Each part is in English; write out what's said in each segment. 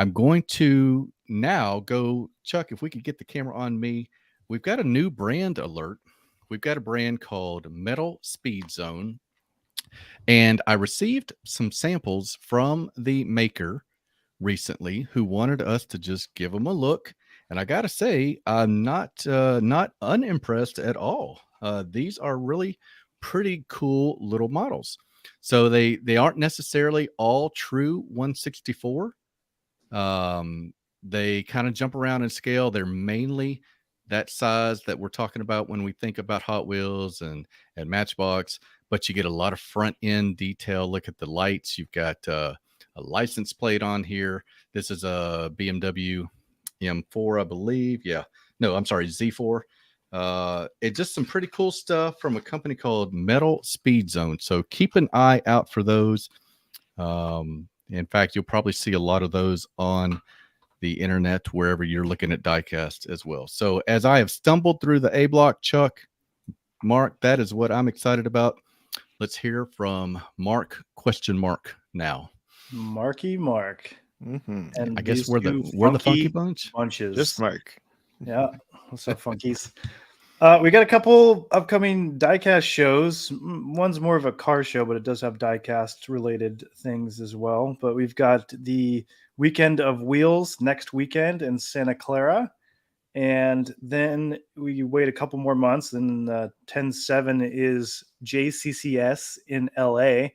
I'm going to now go, Chuck, if we could get the camera on me. We've got a new brand alert. We've got a brand called Metal Speed Zone. And I received some samples from the maker recently who wanted us to just give them a look. And I got to say, I'm not unimpressed at all. These are really pretty cool little models. So they aren't necessarily all true 164. They kind of jump around in scale. They're mainly that size that we're talking about when we think about Hot Wheels and Matchbox, but you get a lot of front end detail. Look at the lights. You've got a license plate on here. This is a BMW M4, I believe. Yeah. No, I'm sorry, Z4. It's just some pretty cool stuff from a company called Metal Speed Zone. So keep an eye out for those. In fact, you'll probably see a lot of those on the internet wherever you're looking at Diecast as well. So as I have stumbled through the A block, Chuck, Mark, that is what I'm excited about. Let's hear from Mark ? Now. Marky Mark. Mm-hmm. And I guess we're the funky bunch. Bunches. Just Mark. Yeah. What's up, funkies? We got a couple upcoming diecast shows. One's more of a car show, but it does have diecast related things as well. But we've got the Weekend of Wheels next weekend in Santa Clara. And then we wait a couple more months. And 10/7 is JCCS in LA,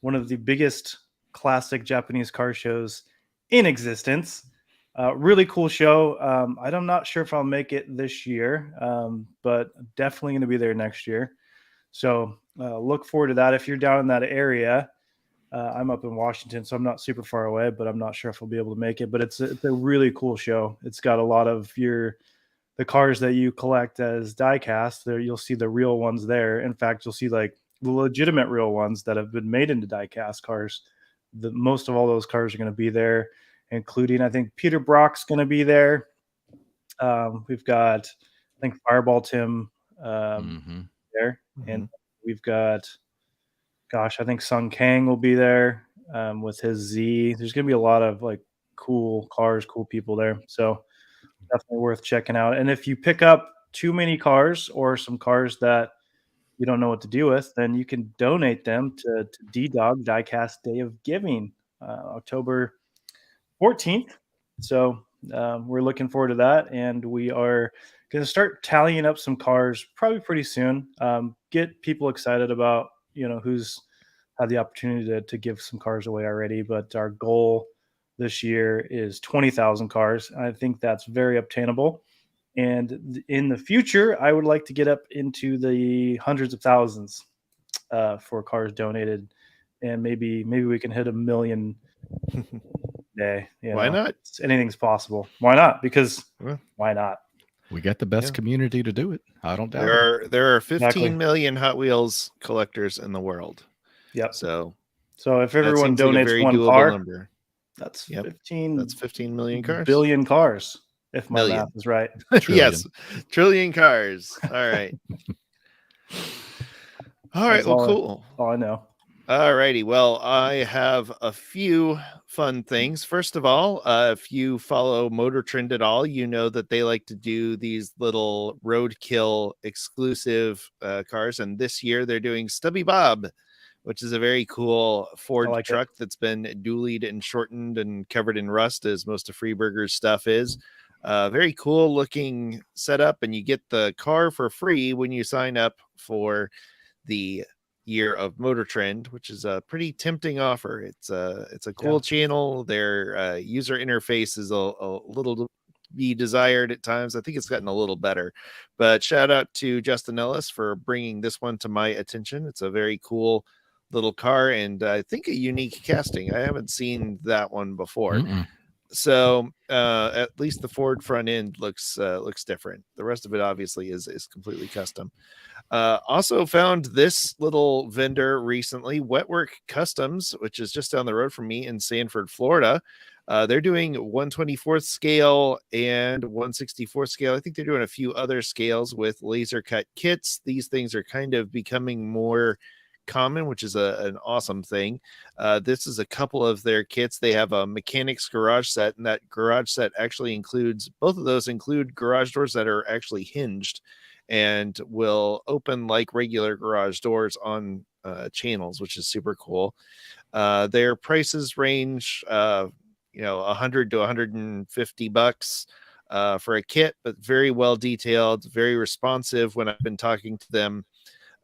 one of the biggest classic Japanese car shows in existence. Really cool show. I'm not sure if I'll make it this year, but definitely going to be there next year. So look forward to that. If you're down in that area, I'm up in Washington, so I'm not super far away, but I'm not sure if I'll be able to make it. But it's a really cool show. It's got a lot of the cars that you collect as diecast. There, you'll see the real ones there. In fact, you'll see like the legitimate real ones that have been made into diecast cars. Most of all those cars are going to be there, including, I think, Peter Brock's going to be there. We've got, I think, Fireball Tim there. And we've got, I think Sung Kang will be there with his Z. There's going to be a lot of like cool cars, cool people there. So definitely worth checking out. And if you pick up too many cars or some cars that you don't know what to do with, then you can donate them to D-Dog Diecast Day of Giving, October 14th. So we're looking forward to that, and we are going to start tallying up some cars probably pretty soon. Get people excited about who's had the opportunity to give some cars away already. But our goal this year is 20,000 cars. I think that's very obtainable. And in the future, I would like to get up into the hundreds of thousands for cars donated, and maybe we can hit 1 million day. Why not? Anything's possible. Why not? Because why not? We got the best community to do it. I don't doubt it. There are 15 million Hot Wheels collectors in the world. Yep. So if everyone donates like one car, number. That's 15. That's 15 million cars. Billion cars, if my math is right. Yes, trillion cars. All right. All right. Well, cool. All I know. All righty. Well, I have a few fun things. First of all, if you follow Motor Trend at all, you know that they like to do these little roadkill exclusive cars. And this year they're doing Stubby Bob, which is a very cool Ford truck that's been dualied and shortened and covered in rust, as most of Freeburger's stuff is. Very cool looking setup, and you get the car for free when you sign up for the year of Motor Trend, which is a pretty tempting offer. It's a cool channel. Their user interface is a little to be desired at times. I think it's gotten a little better, but shout out to Justin Ellis for bringing this one to my attention. It's a very cool little car, and I think a unique casting. I haven't seen that one before. So at least the Ford front end looks different. The rest of it obviously is completely custom. Also found this little vendor recently, Wetwork Customs, which is just down the road from me in Sanford, Florida. They're doing 1/24th scale and 1/64th scale. I think they're doing a few other scales with laser cut kits. These things are kind of becoming more common, which is an awesome thing. This is a couple of their kits. They have a mechanics garage set, and that garage set actually includes, both of those include garage doors that are actually hinged and will open like regular garage doors on channels, which is super cool. Their prices range, $100 to $150 for a kit, but very well detailed, very responsive. When I've been talking to them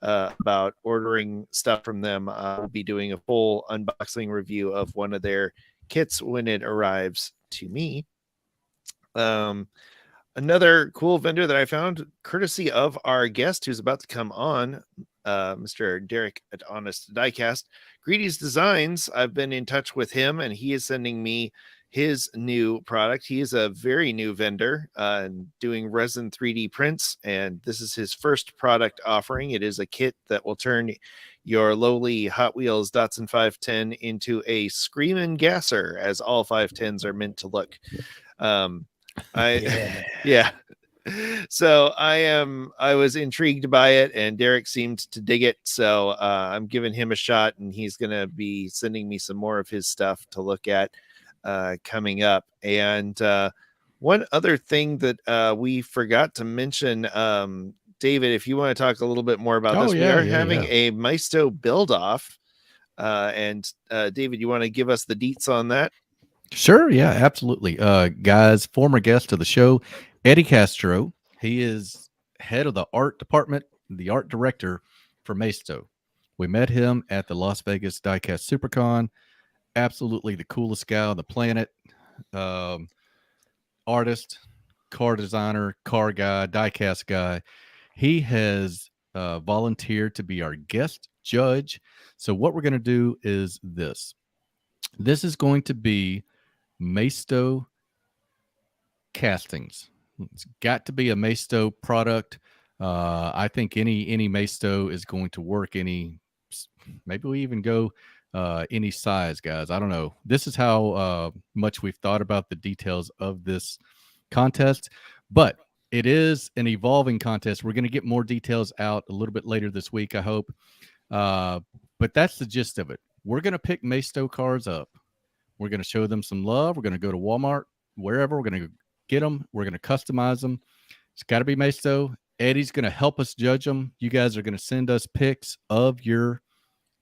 about ordering stuff from them, I'll be doing a full unboxing review of one of their kits when it arrives to me. Another cool vendor that I found, courtesy of our guest who's about to come on, Mr. Derek at Honest Diecast, Greedy's Designs. I've been in touch with him, and he is sending me his new product. He is a very new vendor doing resin 3D prints, and this is his first product offering. It is a kit that will turn your lowly Hot Wheels Datsun 510 into a screaming gasser, as all 510s are meant to look. Yeah. So I was intrigued by it, and Derek seemed to dig it. So I'm giving him a shot, and he's going to be sending me some more of his stuff to look at coming up. And one other thing that we forgot to mention, David, if you want to talk a little bit more about this, we are having a Maisto build off. And David, you want to give us the deets on that? Sure. Yeah, absolutely. Guys, former guest of the show, Eddie Castro. He is head of the art department, the art director for Maisto. We met him at the Las Vegas Diecast SuperCon. Absolutely the coolest guy on the planet. Artist, car designer, car guy, diecast guy. He has volunteered to be our guest judge. So what we're going to do is this. This is going to be Maisto castings. It's got to be a Maisto product. I think any Maisto is going to work. Maybe we even go any size, guys. I don't know. This is how much we've thought about the details of this contest, but it is an evolving contest. We're going to get more details out a little bit later this week, I hope. But that's the gist of it. We're going to pick Maisto cars up. We're going to show them some love. We're going to go to Walmart, wherever. We're going to get them. We're going to customize them. It's got to be Maisto. Eddie's going to help us judge them. You guys are going to send us pics of your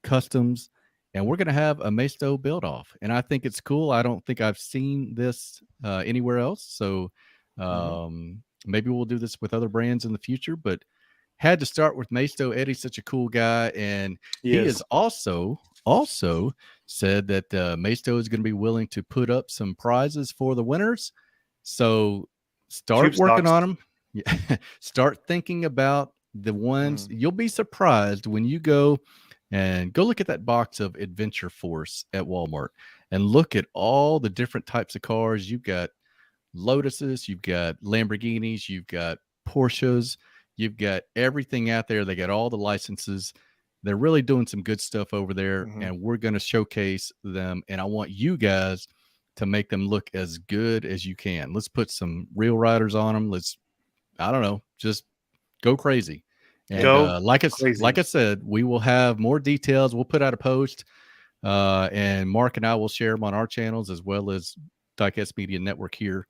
customs, and we're going to have a Maisto build off. And I think it's cool. I don't think I've seen this anywhere else. So maybe we'll do this with other brands in the future, but had to start with Maisto. Eddie's such a cool guy. And he is also said that Maisto is going to be willing to put up some prizes for the winners. So start working on them. Start thinking about the ones. You'll be surprised when you go look at that box of Adventure Force at Walmart and look at all the different types of cars. You've got Lotuses, you've got Lamborghinis, you've got Porsches, you've got everything out there. They got all the licenses. They're really doing some good stuff over there, and we're going to showcase them. And I want you guys to make them look as good as you can. Let's put some real riders on them. I don't know, just go crazy. And like I said, we will have more details. We'll put out a post, and Mark and I will share them on our channels as well as Diecast Media Network here.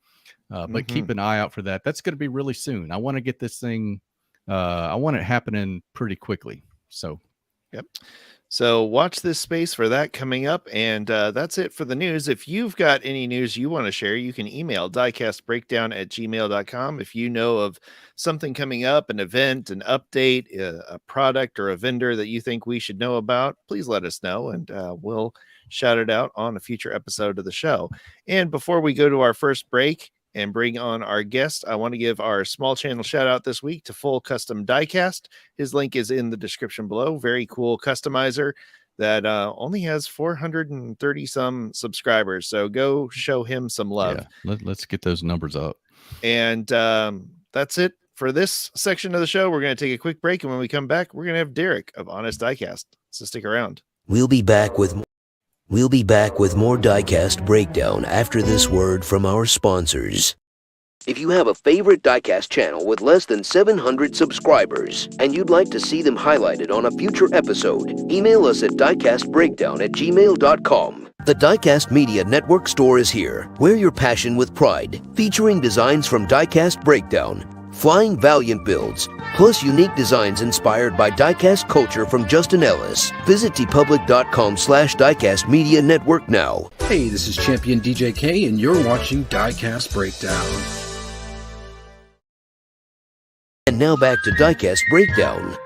But keep an eye out for that. That's going to be really soon. I want to get this thing. I want it happening pretty quickly. So. Yep. So watch this space for that coming up. And that's it for the news. If you've got any news you want to share, you can email diecastbreakdown@gmail.com. If you know of something coming up, an event, an update, a product, or a vendor that you think we should know about, please let us know, and we'll shout it out on a future episode of the show. And before we go to our first break and bring on our guest, I want to give our small channel shout out this week to Full Custom Diecast. His link is in the description below. Very cool customizer that only has 430 some subscribers. So go show him some love. Yeah, let's get those numbers up. And that's it for this section of the show. We're going to take a quick break, and when we come back, we're going to have Derek of Honest Diecast. So stick around. We'll be back with more Diecast Breakdown after this word from our sponsors. If you have a favorite Diecast channel with less than 700 subscribers and you'd like to see them highlighted on a future episode, email us at diecastbreakdown@gmail.com. The Diecast Media Network store is here. Wear your passion with pride, featuring designs from Diecast Breakdown, flying Valiant builds, plus unique designs inspired by diecast culture from Justin Ellis. Visit tpublic.com/Diecast Media Network now. Hey, this is Champion DJK, and you're watching Diecast Breakdown. And now back to Diecast Breakdown.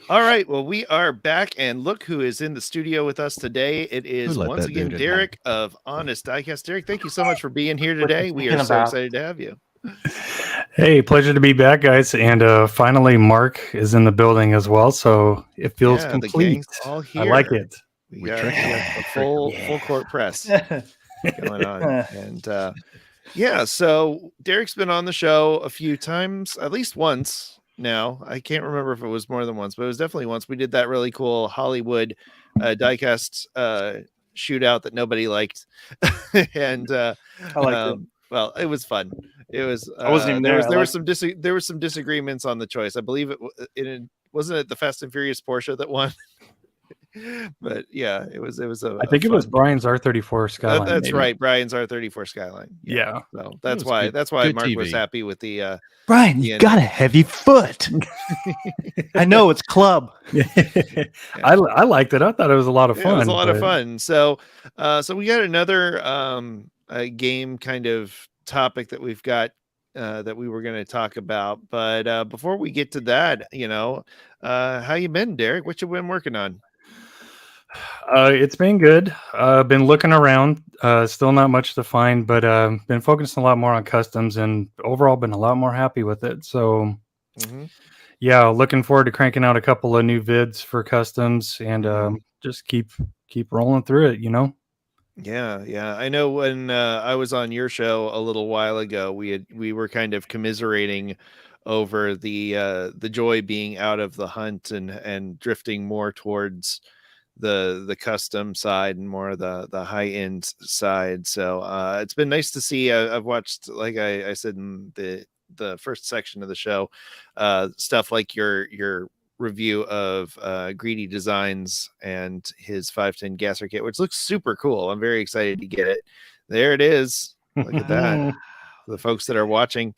All right, well, we are back, and look who is in the studio with us today. It is once again Derek of Honest Diecast. Derek, thank you so much for being here today. We are so excited to have you. Hey, pleasure to be back, guys. And finally, Mark is in the building as well, so it feels complete. All here. I like it. We got a full court press going on. And so Derek's been on the show a few times, at least once now. I can't remember if it was more than once, but it was definitely once. We did that really cool Hollywood diecast shootout that nobody liked. And I liked it. Well, it was fun. It was. I wasn't even there. There were some disagreements on the choice. I believe it wasn't it the Fast and Furious Porsche that won. But yeah, it was. I think it was Brian's R34 Skyline. That's right, Brian's R34 Skyline. Yeah. So that's why Mark was happy with the. Brian, you got a heavy foot. I know it's club. I liked it. I thought it was a lot of fun. It was a lot of fun. So we got another a game kind of topic that we've got that we were going to talk about. But before we get to that, how you been, Derek? What you been working on? It's been good. Been looking around. Still not much to find, but been focusing a lot more on customs, and overall been a lot more happy with it. So, yeah, looking forward to cranking out a couple of new vids for customs, and just keep rolling through it. Yeah. I know when I was on your show a little while ago, we were kind of commiserating over the joy being out of the hunt and drifting more towards the custom side and more of the high end side. So it's been nice to see. I've watched, like I said in the first section of the show, stuff like your review of Greedy Designs and his 510 gasser kit, which looks super cool. I'm very excited to get it. There it is. Look at that. For the folks that are watching,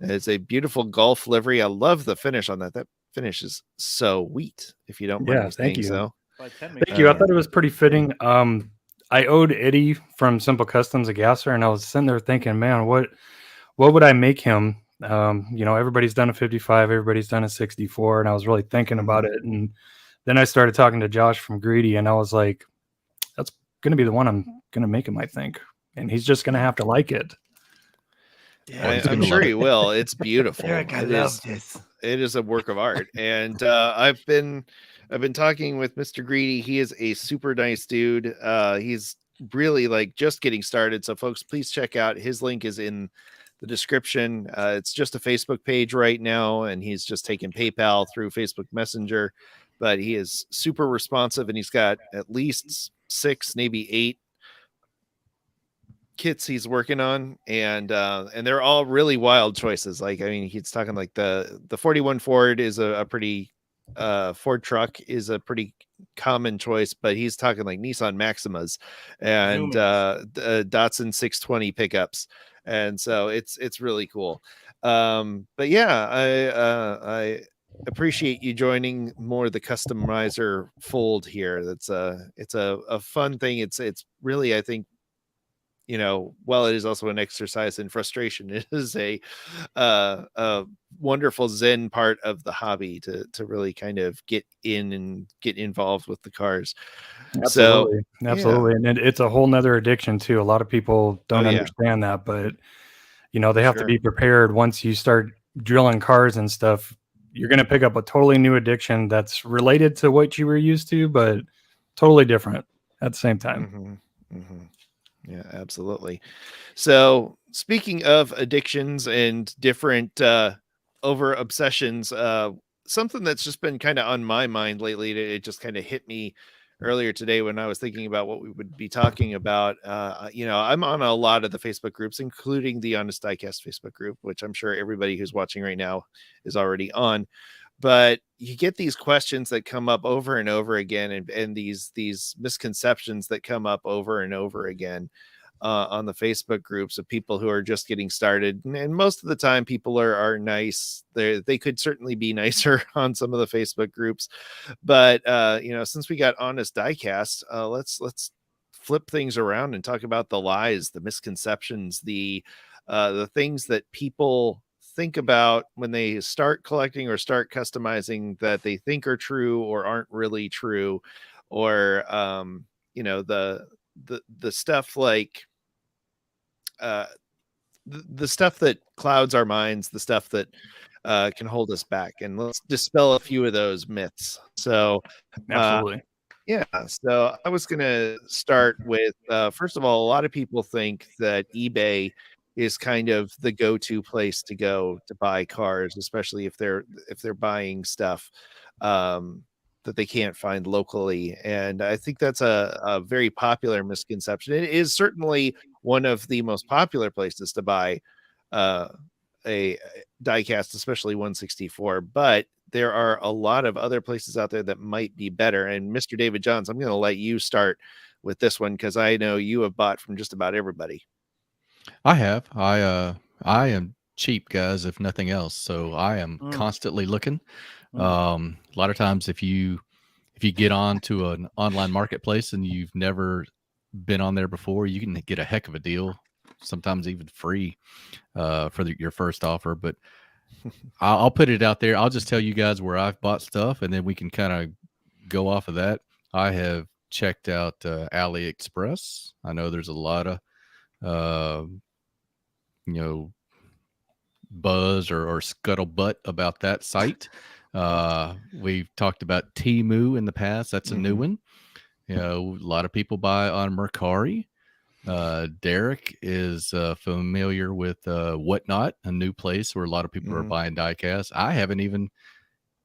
it's a beautiful Gulf livery. I love the finish on that. That finish is so wheat, if you don't mind me saying so. Thank you. I thought it was pretty fitting. I owed Eddie from Simple Customs a gasser, and I was sitting there thinking, man, what would I make him? Everybody's done a 55, everybody's done a 64, and I was really thinking about it. And then I started talking to Josh from Greedy, and I was like, that's going to be the one I'm going to make him, I think. And he's just going to have to like it. Yeah, I'm sure he will. It's beautiful. Derek, I love this. It is a work of art. And I've been talking with Mr. Greedy. He is a super nice dude. He's really just getting started. So folks, please check out his link is in the description. It's just a Facebook page right now, and he's just taking PayPal through Facebook Messenger, but he is super responsive, and he's got at least 6, maybe 8 kits he's working on, and they're all really wild choices. He's talking like the 41 Ford is a pretty Ford truck is a pretty common choice, but he's talking like Nissan Maximas and Datsun 620 pickups, and so it's really cool. But yeah, I appreciate you joining more the customizer fold here. It's a fun thing. It's really, I think, while it is also an exercise in frustration, it is a wonderful Zen part of the hobby to really kind of get in and get involved with the cars. Absolutely. So, absolutely. And it's a whole nother addiction too. A lot of people don't understand that, but they have to be prepared. Once you start drilling cars and stuff, you're going to pick up a totally new addiction that's related to what you were used to, but totally different at the same time. Yeah, absolutely. So speaking of addictions and different over obsessions, something that's just been kind of on my mind lately, it just kind of hit me earlier today when I was thinking about what we would be talking about. I'm on a lot of the Facebook groups, including the Honest Diecast Facebook group, which I'm sure everybody who's watching right now is already on. But you get these questions that come up over and over again, and these misconceptions that come up over and over again on the Facebook groups of people who are just getting started. And most of the time people are nice. They could certainly be nicer on some of the Facebook groups. But since we got Honest Diecast, let's flip things around and talk about the lies, the misconceptions, the things that people think about when they start collecting or start customizing that they think are true or aren't really true, or the stuff like the stuff that clouds our minds, the stuff that can hold us back. And let's dispel a few of those myths. So Absolutely. so I was going to start with, first of all, a lot of people think that eBay is kind of the go-to place to go to buy cars, especially if they're buying stuff that they can't find locally. And I think that's a very popular misconception. It is certainly one of the most popular places to buy a diecast, especially 164, but there are a lot of other places out there that might be better. And Mr. David Johns, I'm going to let you start with this one because I know you have bought from just about everybody. I have. I am cheap, guys, if nothing else. So I am constantly looking. A lot of times if you get on to an online marketplace and you've never been on there before, you can get a heck of a deal, sometimes even free for your first offer. But I'll put it out there. I'll just tell you guys where I've bought stuff, and then we can kind of go off of that. I have checked out AliExpress. I know there's a lot of buzz or scuttlebutt about that site. We've talked about Teemu in the past. That's a new one. A lot of people buy on Mercari. Derek is familiar with Whatnot, a new place where a lot of people are buying diecast. I haven't even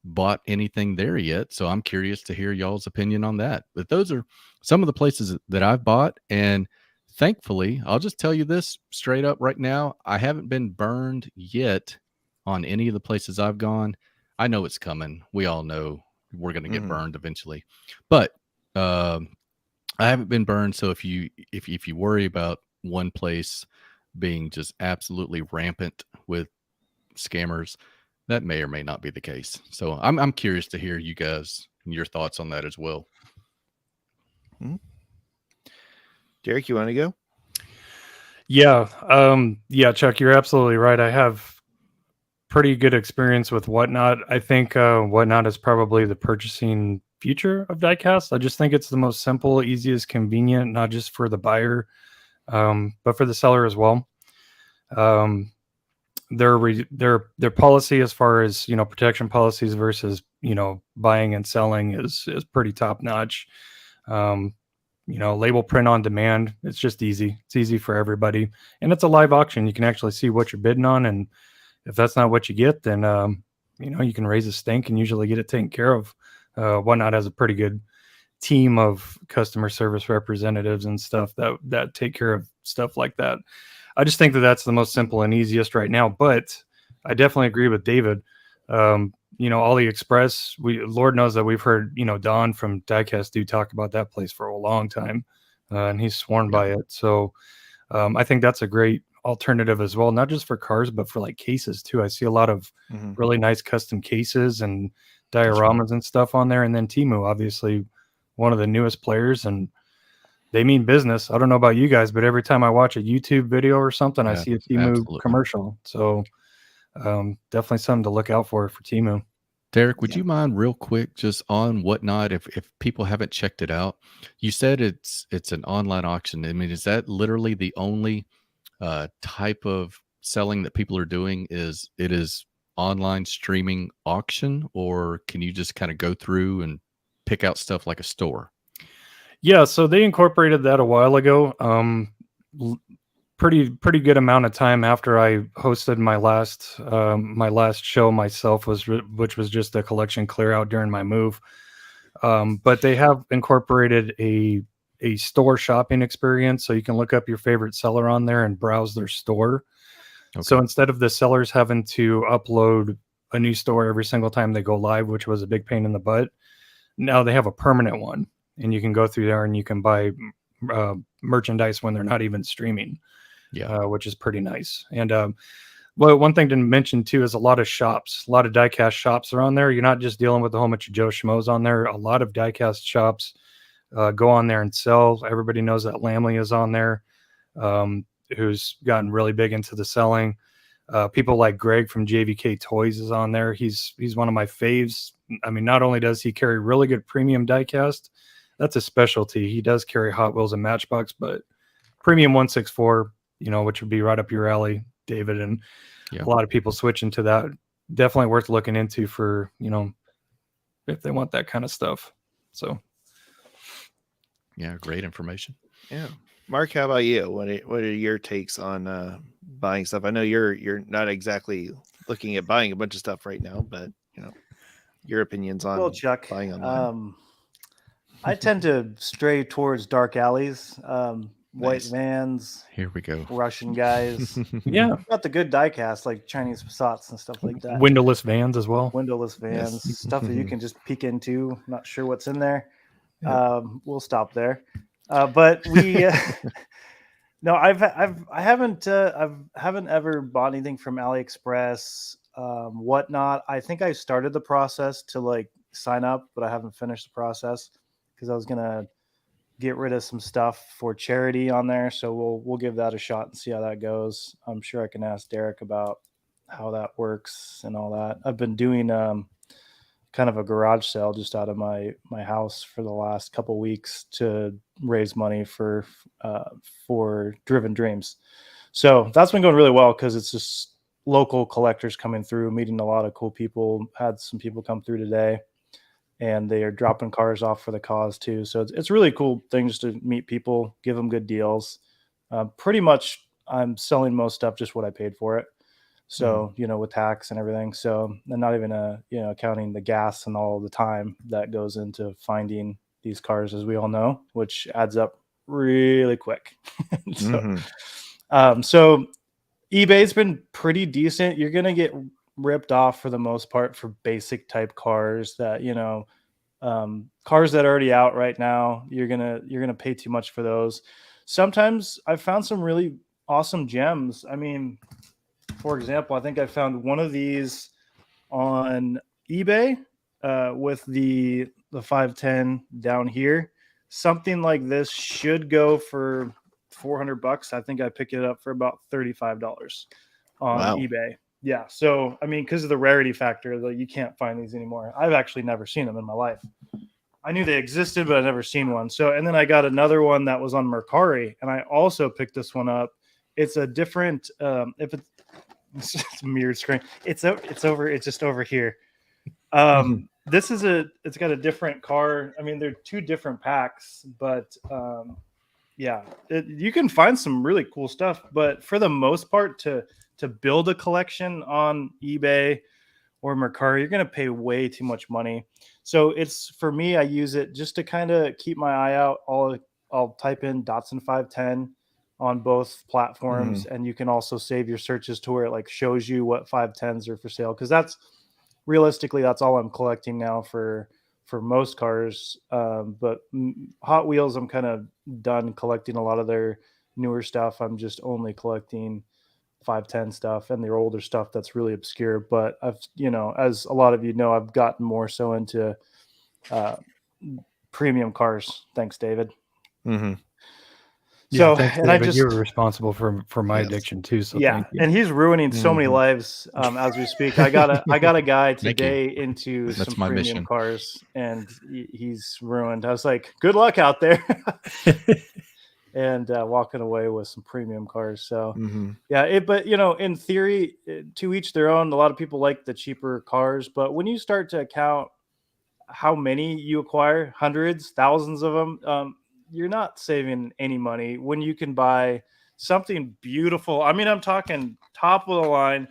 bought anything there yet, so I'm curious to hear y'all's opinion on that. But those are some of the places that I've bought, and thankfully, I'll just tell you this straight up right now, I haven't been burned yet on any of the places I've gone. I know it's coming. We all know we're going to get burned eventually, but I haven't been burned. So if you worry about one place being just absolutely rampant with scammers, that may or may not be the case. So I'm curious to hear you guys and your thoughts on that as well. Derek, you want to go? Yeah, Chuck, you're absolutely right. I have pretty good experience with Whatnot. I think Whatnot is probably the purchasing future of diecast. I just think it's the most simple, easiest, convenient, not just for the buyer, but for the seller as well. Their policy as far as protection policies versus buying and selling is pretty top notch. Label print on demand. It's just easy. It's easy for everybody, and it's a live auction. You can actually see what you're bidding on, and if that's not what you get, then you can raise a stink and usually get it taken care of. Whatnot has a pretty good team of customer service representatives and stuff that take care of stuff like that. I just think that that's the most simple and easiest right now, but I definitely agree with David. AliExpress, Lord knows that we've heard, Don from Diecast do talk about that place for a long time, and he's sworn by it. So I think that's a great alternative as well, not just for cars, but for like cases too. I see a lot of really nice custom cases and dioramas and stuff on there. And then Teemu, obviously one of the newest players, and they mean business. I don't know about you guys, but every time I watch a YouTube video or something, I see a Teemu commercial. So definitely something to look out for Teemu. Derek, would you mind real quick just on Whatnot, if people haven't checked it out? You said it's an online auction. I mean, is that literally the only type of selling that people are doing? It is online streaming auction, or can you just kind of go through and pick out stuff like a store? Yeah, so they incorporated that a while ago. Pretty good amount of time after I hosted my last show myself, which was just a collection clear out during my move. But they have incorporated a store shopping experience, so you can look up your favorite seller on there and browse their store. Okay. So instead of the sellers having to upload a new store every single time they go live, which was a big pain in the butt, now they have a permanent one, and you can go through there and you can buy merchandise when they're not even streaming, which is pretty nice. And well, one thing to mention too is a lot of shops, a lot of diecast shops are on there. You're not just dealing with a whole bunch of Joe Schmoes on there. A lot of diecast shops go on there and sell. Everybody knows that Lamley is on there, who's gotten really big into the selling. People like Greg from JVK Toys is on there. He's one of my faves. I mean, not only does he carry really good premium diecast, that's a specialty. He does carry Hot Wheels and Matchbox, but premium 164, which would be right up your alley, David, and a lot of people switching to that. Definitely worth looking into for, if they want that kind of stuff. So, yeah, great information. Yeah. Mark, how about you? What are your takes on buying stuff? I know you're not exactly looking at buying a bunch of stuff right now, but your opinions on Chuck, buying online. I tend to stray towards dark alleys, white vans. Here we go. Russian guys. Yeah. Got the good diecast like Chinese Passats and stuff like that. Windowless vans as well. Windowless vans, stuff that you can just peek into. Not sure what's in there. We'll stop there. But we no, I haven't ever bought anything from AliExpress, whatnot. I think I started the process to like sign up, but I haven't finished the process because I was gonna get rid of some stuff for charity on there. So we'll give that a shot and see how that goes. I'm sure I can ask Derek about how that works and all that. I've been doing kind of a garage sale just out of my house for the last couple of weeks to raise money for Driven Dreams. So that's been going really well because it's just local collectors coming through, meeting a lot of cool people. Had some people come through today, and they are dropping cars off for the cause too. So it's really cool thing just to meet people, give them good deals. Pretty much I'm selling most stuff just what I paid for it. So, with tax and everything. So, and not even, counting the gas and all the time that goes into finding these cars, as we all know, which adds up really quick. So eBay's been pretty decent. You're going to get ripped off for the most part for basic type cars that, cars that are already out right now. You're going to pay too much for those. Sometimes I've found some really awesome gems. I mean, for example, I think I found one of these on eBay with the V.I.P.N down here. Something like this should go for $400. I think I picked it up for about $35 on eBay. Yeah. So, I mean, because of the rarity factor, you can't find these anymore. I've actually never seen them in my life. I knew they existed, but I've never seen one. So, and then I got another one that was on Mercari, and I also picked this one up. It's a different, it's a mirrored screen. It's just over here. This is it's got a different car. I mean, they're two different packs, but you can find some really cool stuff. But for the most part, to build a collection on eBay or Mercari, you're going to pay way too much money. So it's, for me, I use it just to kind of keep my eye out. I'll type in Datsun 510 on both platforms, and you can also save your searches to where it like shows you what 510s are for sale, because that's realistically that's all I'm collecting now for most cars. But Hot Wheels, I'm kind of done collecting a lot of their newer stuff. I'm just only collecting 510 stuff and their older stuff that's really obscure. But I've, as a lot of you know, I've gotten more so into premium cars. Thanks, David. So, thanks, and David. you're responsible for my addiction too. So yeah, and he's ruining so many lives as we speak. I got a guy today into some premium cars, and he's ruined. I was like, good luck out there, and walking away with some premium cars. So but in theory, to each their own. A lot of people like the cheaper cars, but when you start to count how many you acquire, hundreds, thousands of them, you're not saving any money when you can buy something beautiful. I mean, I'm talking top of the line,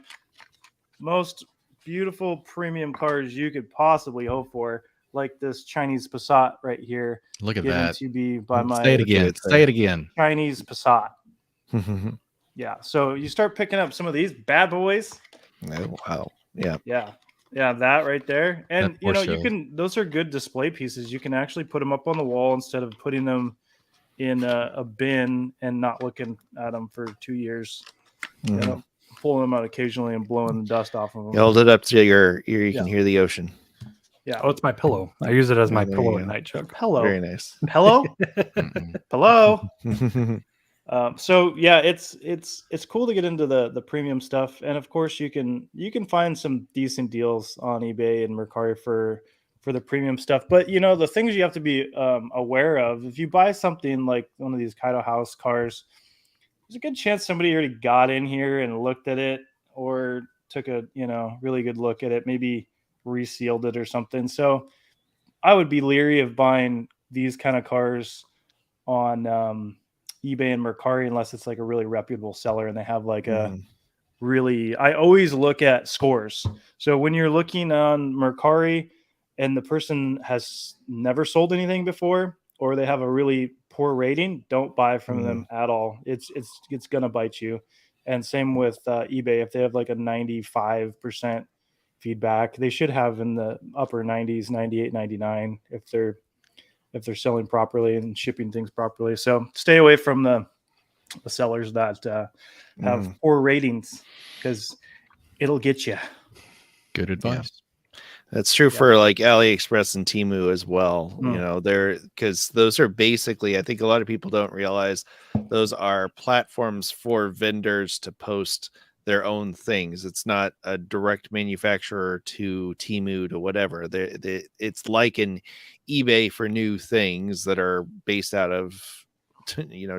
most beautiful premium cars you could possibly hope for, like this Chinese Passat right here. Look at given that. to me by Say it my again. Say it again. Chinese Passat. Yeah. So you start picking up some of these bad boys. Oh, wow. Yeah. Yeah. Yeah, that right there. And That you know, you Porsche. can, those are good display pieces. You can actually put them up on the wall instead of putting them in a bin and not looking at them for 2 years. You know, pulling them out occasionally and blowing the dust off of them. You hold it up to your ear, you can hear the ocean. Yeah. Oh, it's my pillow. I use it as my there pillow you at go. night, Chuck. Hello. Very nice. Hello. Mm-mm. Hello. So yeah, it's cool to get into the premium stuff, and of course you can find some decent deals on eBay and Mercari for the premium stuff. But you know, the things you have to be aware of, if you buy something like one of these Kaido House cars, there's a good chance somebody already got in here and looked at it or took a really good look at it, maybe resealed it or something. So I would be leery of buying these kind of cars on eBay and Mercari unless it's like a really reputable seller and they have like a really, I always look at scores. So when you're looking on Mercari and the person has never sold anything before or they have a really poor rating, don't buy from them at all. It's going to bite you. And same with eBay. If they have like a 95% feedback, they should have in the upper 90s, 98, 99 if they're selling properly and shipping things properly. So stay away from the sellers that have poor ratings because it'll get you. Good advice. That's true for like AliExpress and Teemu as well. You know, because those are basically, I think a lot of people don't realize those are platforms for vendors to post their own things. It's not a direct manufacturer to Teemu to whatever. It's like an eBay for new things that are based out of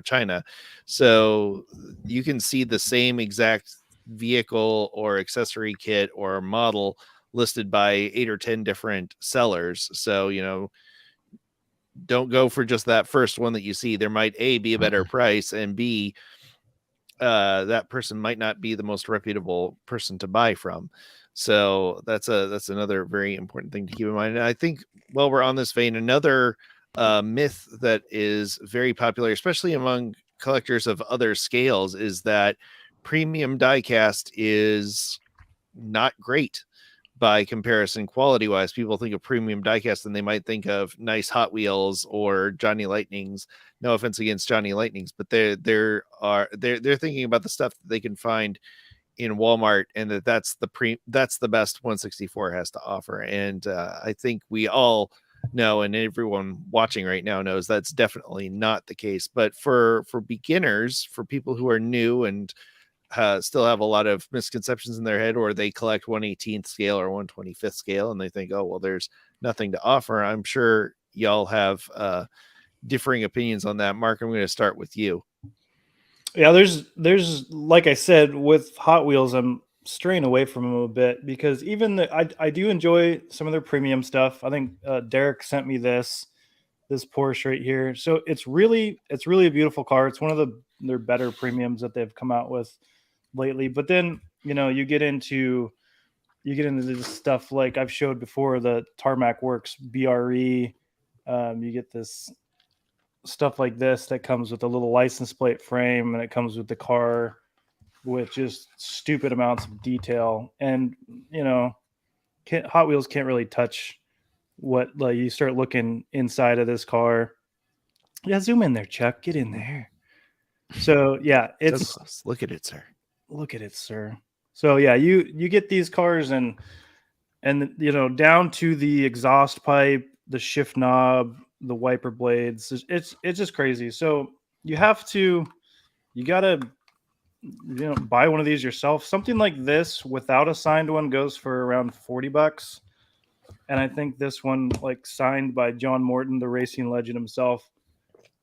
China. So you can see the same exact vehicle or accessory kit or model listed by 8 or 10 different sellers. So don't go for just that first one that you see. There might be a better price, and B, that person might not be the most reputable person to buy from. So that's another very important thing to keep in mind. And I think while we're on this vein, another myth that is very popular, especially among collectors of other scales, is that premium diecast is not great by comparison quality wise. People think of premium diecast and they might think of nice Hot Wheels or Johnny Lightnings. No offense against Johnny Lightnings, but they're thinking about the stuff that they can find in Walmart, and that's the best 164 has to offer. And I think we all know, and everyone watching right now knows, that's definitely not the case. But for beginners, for people who are new and still have a lot of misconceptions in their head, or they collect 1/18th scale or 1/25th scale and they think, oh, well, there's nothing to offer. I'm sure y'all have differing opinions on that. Mark, I'm going to start with you. Yeah, there's like I said, with Hot Wheels, I'm straying away from them a bit because even I do enjoy some of their premium stuff. I think Derek sent me this Porsche right here. So it's really a beautiful car. It's one of their better premiums that they've come out with lately. But then you get into this stuff like I've showed before, the Tarmac Works BRE. You get this stuff like this that comes with a little license plate frame, and it comes with the car with just stupid amounts of detail. And Hot Wheels can't really touch what, like, you start looking inside of this car. Yeah, zoom in there, Chuck. Get in there. So yeah, it's Look at it, sir. Look at it, sir. So yeah, you get these cars and down to the exhaust pipe, the shift knob, the wiper blades. It's just crazy. So you gotta buy one of these yourself. Something like this without a signed one goes for around $40. And I think this one, like signed by John Morton, the racing legend himself,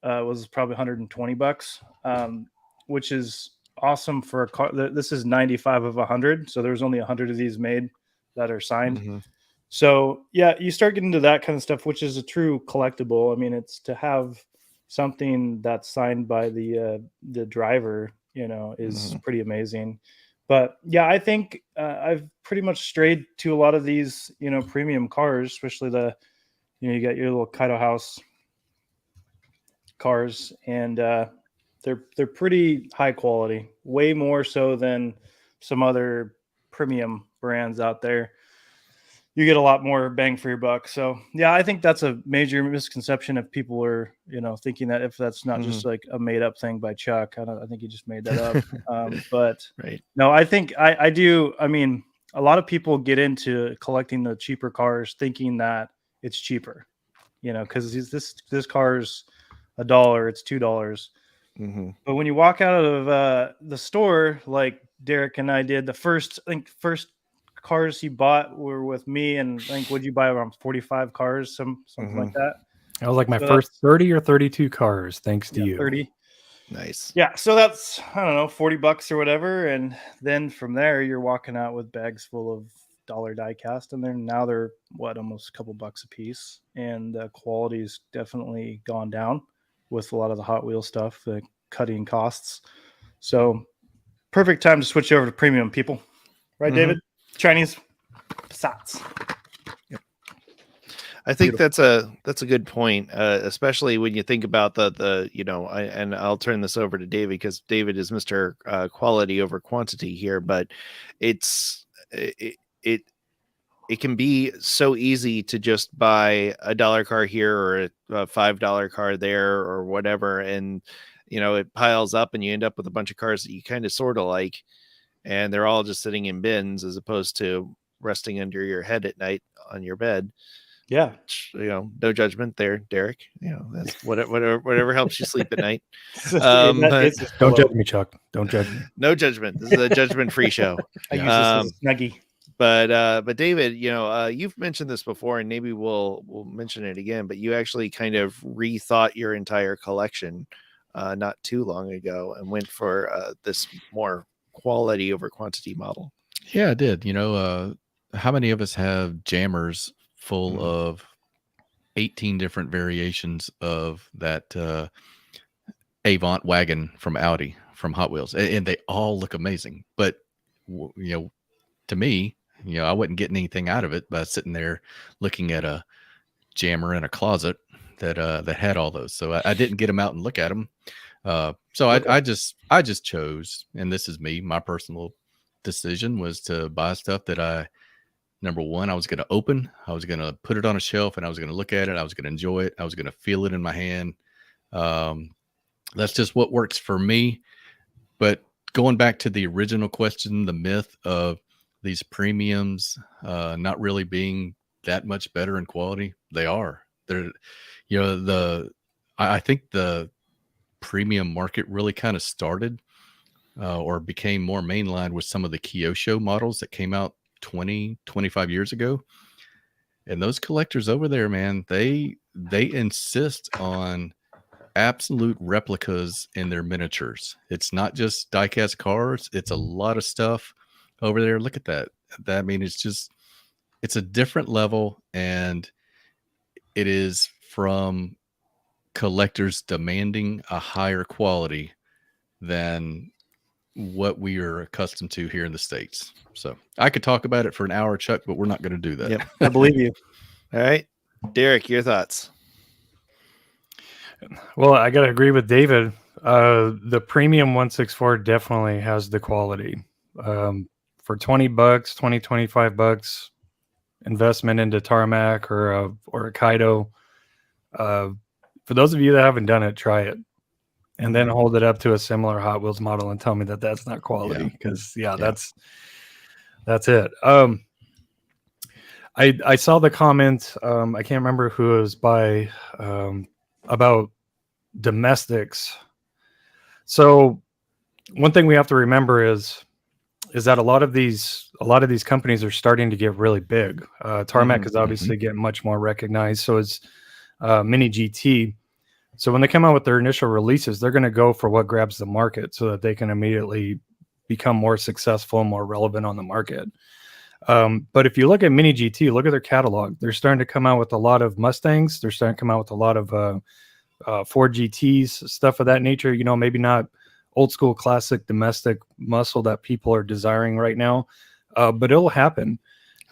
was probably $120, which is awesome for a car. This is 95 of 100, so there's only 100 of these made that are signed. So yeah, you start getting into that kind of stuff, which is a true collectible. I mean, it's to have something that's signed by the driver, is pretty amazing. But yeah, I think I've pretty much strayed to a lot of these, premium cars, especially the You got your little Kaido House cars, and they're pretty high quality, way more so than some other premium brands out there. You get a lot more bang for your buck. So yeah, I think that's a major misconception if people are, thinking that if that's not just like a made up thing by Chuck. I think he just made that up. But Right. no, I think I do. I mean, a lot of people get into collecting the cheaper cars thinking that it's cheaper, because this car's $1, it's $2. But when you walk out of the store, like Derek and I did, the first cars he bought were with me, and I think, would you buy around 45 cars, something like that? That was like my first 30 or 32 cars, thanks to you. 30. Nice. Yeah, so that's, I don't know, $40 or whatever, and then from there you're walking out with bags full of dollar diecast, and they're almost a couple bucks a piece, and the quality's definitely gone down with a lot of the Hot Wheels stuff, the cutting costs. So perfect time to switch over to premium, people, right, David? Chinese Passats. Yep. I think that's a good point, especially when you think about the and I'll turn this over to David because David is Mr. Quality over quantity here, but it can be so easy to just buy a $1 car here or a $5 car there or whatever, and it piles up and you end up with a bunch of cars that you kind of sort of like, and they're all just sitting in bins as opposed to resting under your head at night on your bed. Yeah. No judgment there, Derek. That's whatever helps you sleep at night. Don't judge me, Chuck. Don't judge me. No judgment. This is a judgment-free show. I use this as a snuggie. But David, you've mentioned this before, and maybe we'll mention it again. But you actually kind of rethought your entire collection not too long ago and went for this more quality over quantity model. Yeah, I did. How many of us have jammers full of 18 different variations of that Avant wagon from Audi, from Hot Wheels, and they all look amazing. But to me, I wasn't getting anything out of it by sitting there looking at a jammer in a closet that had all those. So I didn't get them out and look at them. So I just chose, and this is me, my personal decision was to buy stuff that number one, I was going to open, I was going to put it on a shelf, and I was going to look at it. I was going to enjoy it. I was going to feel it in my hand. That's just what works for me. But going back to the original question, the myth of these premiums not really being that much better in quality, they are. They're, I think the premium market really kind of started or became more mainline with some of the Kyosho models that came out 25 years ago. And those collectors over there, man, they insist on absolute replicas in their miniatures. It's not just diecast cars, it's a lot of stuff over there. Look at that. I mean, it's a different level, and it is from collectors demanding a higher quality than what we are accustomed to here in the States. So I could talk about it for an hour, Chuck, but we're not going to do that. Yep. I believe you. All right, Derek, your thoughts? Well, I got to agree with David. The premium 164 definitely has the quality. For $20, $25 investment into Tarmac or a Kaido. For those of you that haven't done it, try it, and then hold it up to a similar Hot Wheels model and tell me that that's not quality. Because that's it. I saw the comment. I can't remember who it was by about domestics. So one thing we have to remember is that a lot of these companies are starting to get really big. Tarmac is obviously getting much more recognized. So is Mini GT. So when they come out with their initial releases, they're going to go for what grabs the market so that they can immediately become more successful and more relevant on the market. But if you look at Mini GT, look at their catalog. They're starting to come out with a lot of Mustangs. They're starting to come out with a lot of Ford GTs, stuff of that nature. Maybe not old school classic domestic muscle that people are desiring right now, but it'll happen.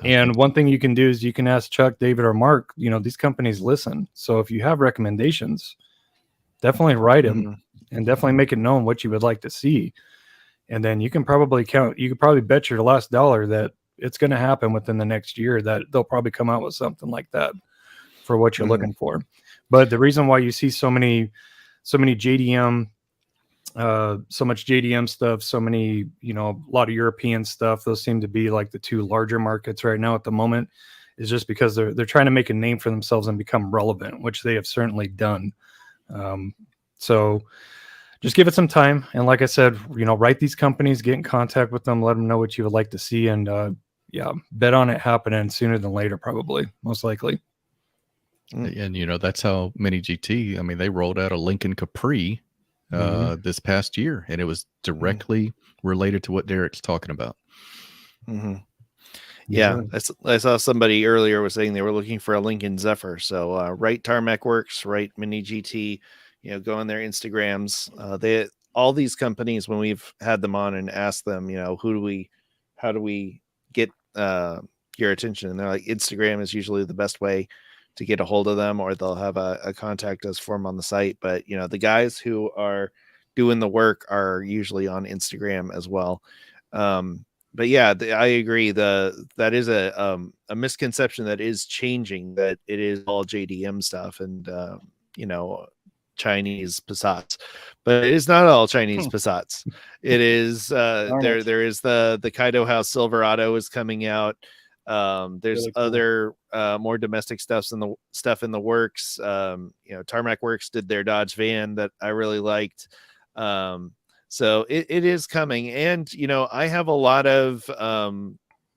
And one thing you can do is you can ask Chuck, David, or Mark. You know, these companies listen. So if you have recommendations, definitely write them and definitely make it known what you would like to see. And then you can probably bet your last dollar that it's going to happen within the next year, that they'll probably come out with something like that for what you're looking for. But the reason why you see so many JDM, so much JDM stuff, so many, a lot of European stuff, those seem to be like the two larger markets right now at the moment, is just because they're trying to make a name for themselves and become relevant, which they have certainly done. So just give it some time. And like I said, write these companies, get in contact with them, let them know what you would like to see. And bet on it happening sooner than later, probably, most likely. And, that's how Mini GT, I mean, they rolled out a Lincoln Capri this past year, and it was directly related to what Derek's talking about. Yeah, I saw somebody earlier was saying they were looking for a Lincoln Zephyr. So right Tarmac Works, right Mini GT, go on their Instagrams. All these companies, when we've had them on and asked them, how do we get your attention? And they're like, Instagram is usually the best way to get a hold of them, or they'll have a contact us form on the site. But the guys who are doing the work are usually on Instagram as well. But yeah, I agree. That is a misconception that is changing, that it is all JDM stuff and Chinese Passats, but it is not all Chinese Passats. It is there is the Kaido House Silverado is coming out. There's really cool. Other more domestic stuff in the works. Tarmac Works did their Dodge van that I really liked. So it is coming, and I have a lot of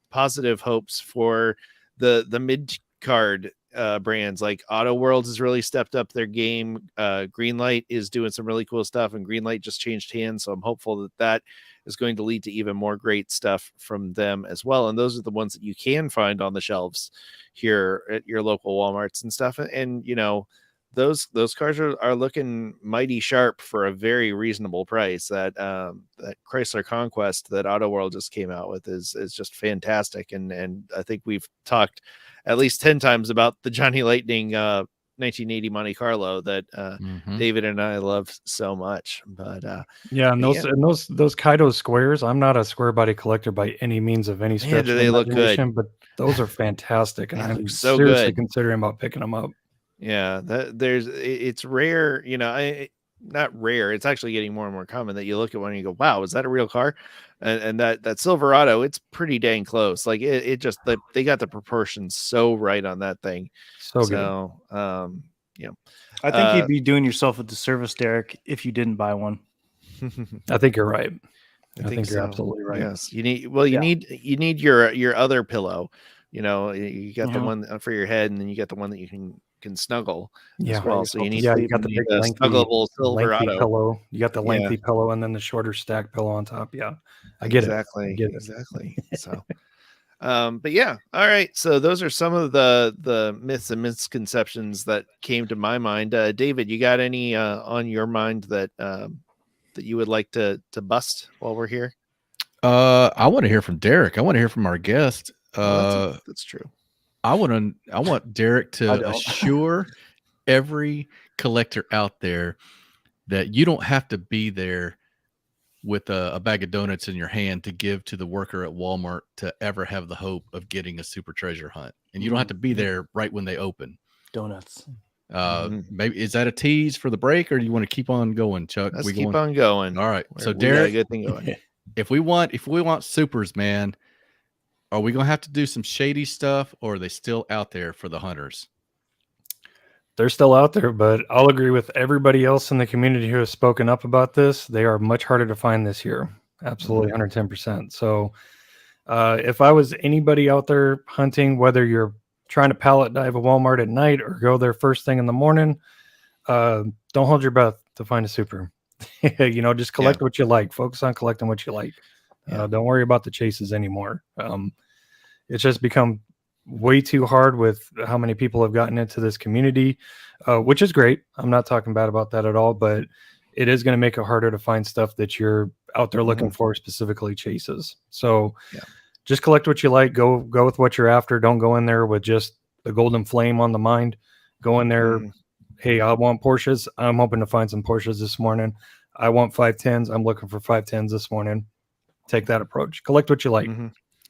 positive hopes for the mid card brands. Like Auto World has really stepped up their game. Greenlight is doing some really cool stuff, and Greenlight just changed hands, so I'm hopeful that is going to lead to even more great stuff from them as well. And those are the ones that you can find on the shelves here at your local Walmarts and stuff. And those cars are looking mighty sharp for a very reasonable price. That Chrysler Conquest that Auto World just came out with is just fantastic. And I think we've talked at least 10 times about the Johnny Lightning 1980 Monte Carlo that David and I love so much. But those Kaido squares, I'm not a square body collector by any means of any stretch. They look good, but those are fantastic, and I'm so seriously considering about picking them up. Yeah, it's rare, not rare. It's actually getting more and more common that you look at one and you go, wow, is that a real car? And that Silverado, it's pretty dang close. Like it just, they got the proportions so right on that thing. So good. I think you'd be doing yourself a disservice, Derek, if you didn't buy one. I think you're right. I think so. You're absolutely right. Yes, you need your other pillow. You got the one for your head, and then you got the one that you can snuggle as well. So you got the big snuggleable Silverado pillow. You got the lengthy pillow, and then the shorter stack pillow on top. Yeah, I get it. Exactly. So, but yeah, all right. So those are some of the myths and misconceptions that came to my mind. David, you got any on your mind that you would like to bust while we're here? I want to hear from Derek. I want to hear from our guest. That's true. I want Derek to assure every collector out there that you don't have to be there with a bag of donuts in your hand to give to the worker at Walmart to ever have the hope of getting a super treasure hunt. And you don't have to be there right when they open. Donuts. Maybe is that a tease for the break, or do you want to keep on going, Chuck? Let's keep on going. All right. So Derek, got a good thing going. if we want supers, man, are we gonna have to do some shady stuff, or are they still out there for the hunters? They're still out there, but I'll agree with everybody else in the community who has spoken up about this. They are much harder to find this year. Absolutely, 110%. So if I was anybody out there hunting, whether you're trying to pallet dive a Walmart at night or go there first thing in the morning, don't hold your breath to find a super. Just collect what you like. Focus on collecting what you like. Don't worry about the chases anymore. It's just become way too hard with how many people have gotten into this community, which is great. I'm not talking bad about that at all, but it is going to make it harder to find stuff that you're out there looking for, specifically chases. So just collect what you like. Go with what you're after. Don't go in there with just the golden flame on the mind. Go in there. Hey, I want Porsches. I'm hoping to find some Porsches this morning. I want 510s. I'm looking for 510s this morning. Take that approach. Collect what you like.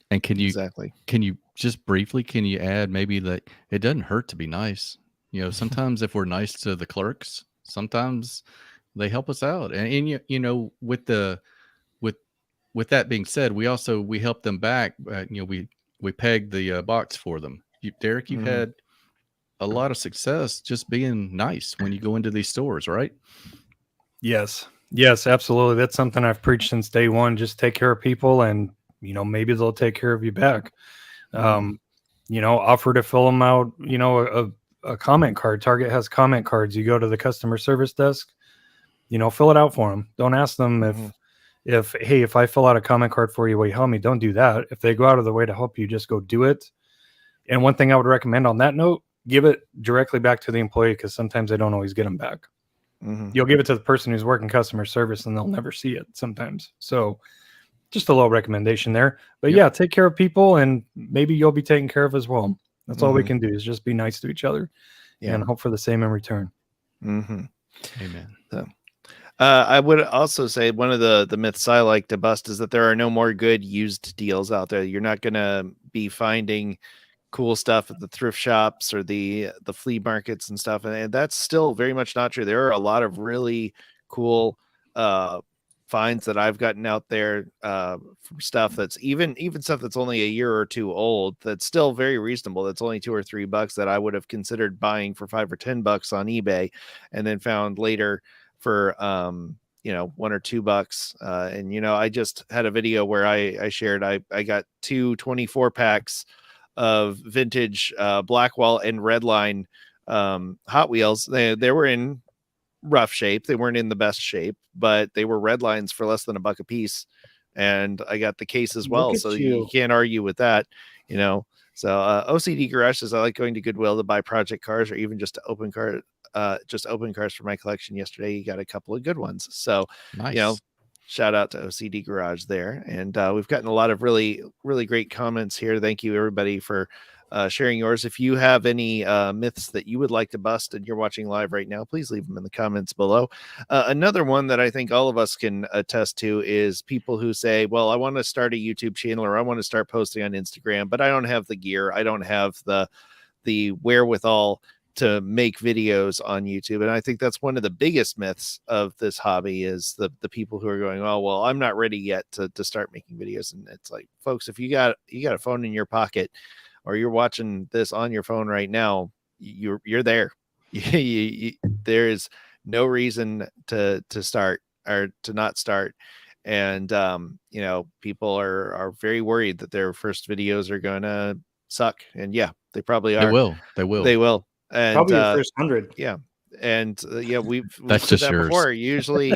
And can you Exactly. can you just briefly add maybe that it doesn't hurt to be nice? You know, sometimes if we're nice to the clerks, sometimes they help us out. And you know, with that being said, we help them back. You know, we peg the box for them. Derek, you've had a lot of success just being nice when you go into these stores, right? Yes, absolutely. That's something I've preached since day one. Just take care of people, and you know, maybe they'll take care of you back. You know, offer to fill them out. You know, a comment card. Target has comment cards. You go to the customer service desk. You know, fill it out for them. Don't ask them if hey, if I fill out a comment card for you, will you help me? Don't do that. If they go out of the way to help you, just go do it. And one thing I would recommend on that note, give it directly back to the employee, because sometimes they don't always get them back. You'll give it to the person who's working customer service and they'll never see it sometimes. So just a little recommendation there. But yeah, take care of people and maybe you'll be taken care of as well. That's all we can do is just be nice to each other and hope for the same in return. Amen. So, I would also say one of the myths I like to bust is that there are no more good used deals out there. You're not going to be finding cool stuff at the thrift shops or the flea markets and stuff, and that's still very much not true. There are a lot of really cool finds that I've gotten out there from stuff that's even stuff that's only a year or two old that's still very reasonable. That's only $2 or $3 that I would have considered buying for $5 or $10 on eBay, and then found later for you know, $1 or $2. And you know, I just had a video where I shared I got 2 24 packs of vintage Blackwall and Redline Hot Wheels. They were in rough shape. They weren't in the best shape, but they were red lines for less than $1 a piece. And I got the case as well. So you can't argue with that, you know. So OCD Garage says, I like going to Goodwill to buy project cars or even just to open cars for my collection. Yesterday you got a couple of good ones. So nice. You know, shout out to OCD Garage there. And we've gotten a lot of really, really great comments here. Thank you everybody for sharing yours. If you have any myths that you would like to bust and you're watching live right now, please leave them in the comments below. Another one that I think all of us can attest to is people who say, well, I want to start a YouTube channel or I want to start posting on Instagram, but I don't have the gear. I don't have the wherewithal to make videos on YouTube. And I think that's one of the biggest myths of this hobby is the people who are going, oh, well, I'm not ready yet to start making videos. And it's like, folks, if you got a phone in your pocket or you're watching this on your phone right now, you're there. There is no reason to start or to not start. And, you know, people are very worried that their first videos are going to suck. And yeah, they probably are. They will. They will. And probably your first 100. Yeah. And yeah, we've that's said just that yours. before. Usually